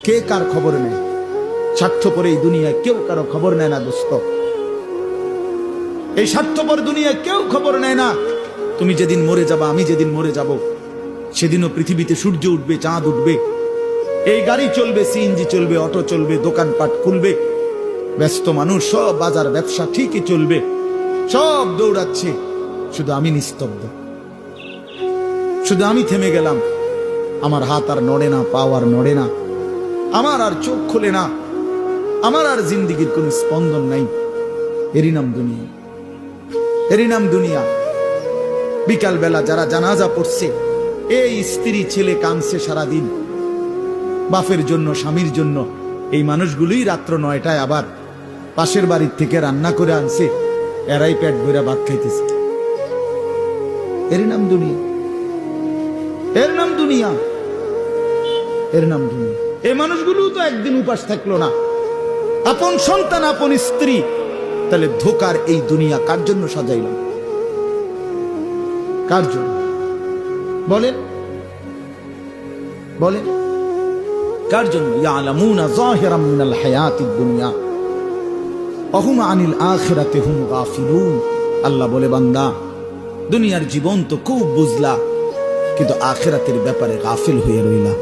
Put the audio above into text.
কে কার খবর নেয়? স্বার্থপর এই দুনিয়ায় কেউ কারো খবর নেয় না দোস্ত। এই স্বার্থপর দুনিয়ায় কেউ খবর নেয় না। তুমি যেদিন মরে যাবা, আমি যেদিন মরে যাব, সেদিনও পৃথিবীতে সূর্য উঠবে, চাঁদ উঠবে, এই গাড়ি চলবে, সিএনজি চলবে, অটো চলবে, দোকানপাট খুলবে, ব্যস্ত মানুষ সব বাজার ব্যবসা ঠিকই চলবে, সব দৌড়াচ্ছে, শুধু আমি নিস্তব্ধ, শুধু আমি থেমে গেলাম। আমার হাত আর নড়ে না, পা আর নড়ে না, আমার আর চোখ খোলে না, আমার আর জিন্দিগির কোন স্পন্দন নাই। এরই নাম দুনিয়া, এরই নাম দুনিয়া। বিকাল বেলা যারা জানাজা পড়ছে, এই স্ত্রী ছেলে কাঁদছে সারাদিন বাপের জন্য, স্বামীর জন্য। এই মানুষগুলোই রাত্র 9টায় আবার পাশের বাড়ির থেকে রান্না করে আনছে, এরাই পেট ভরে ভাত খাইতেছে। এর নাম দুনিয়া, এর নাম দুনিয়া, এর নাম দুনিয়া। এই মানুষগুলো তো একদিন উপাস থাকলো না, আপন সন্তান, আপন স্ত্রী। তাহলে ধোকার এই দুনিয়া কার জন্য সাজাইলাম? কার জন্য বলেন, বলেন কার জন্য? ইয়ালামুনা যাহিরাম মিনাল হায়াতিদ দুনিয়া ওয়া হুম আনিল আখিরাতি হুম গাফিলুন। আল্লাহ বলে, বান্দা, দুনিয়ার জীবন তো খুব বুঝলা, কিন্তু আখিরাতের ব্যাপারে গাফিল হয়ে রইলা।